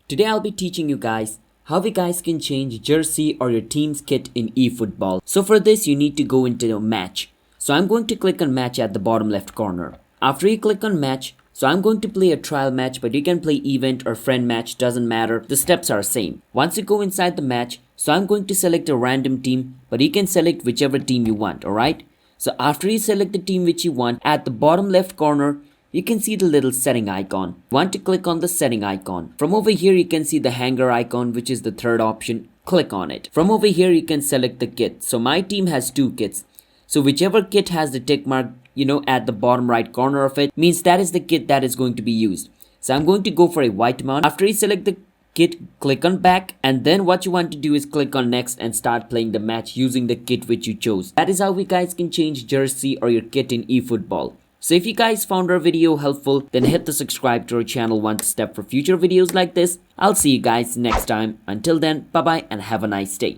Today I'll be teaching you guys how you guys can change jersey or your team's kit in eFootball. So for this you need to go into a match. So I'm going to click on match at the bottom left corner. After you click on match, so I'm going to play a trial match, but you can play event or friend match, doesn't matter. The steps are same. Once you go inside the match, so I'm going to select a random team, but you can select whichever team you want, alright? So after you select the team which you want, at the bottom left corner, you can see the little setting icon. You want to click on the setting icon. From over here you can see the hanger icon, which is the third option. Click on it. From over here you can select the kit. So my team has 2 kits. So whichever kit has the tick mark, at the bottom right corner of it, means that is the kit that is going to be used. So I'm going to go for a white mount. After you select the kit, click on back, and then what you want to do is click on next and start playing the match using the kit which you chose. That is how you guys can change jersey or your kit in eFootball. So if you guys found our video helpful, then hit the subscribe to our channel one step for future videos like this. I'll see you guys next time. Until then, bye bye and have a nice day.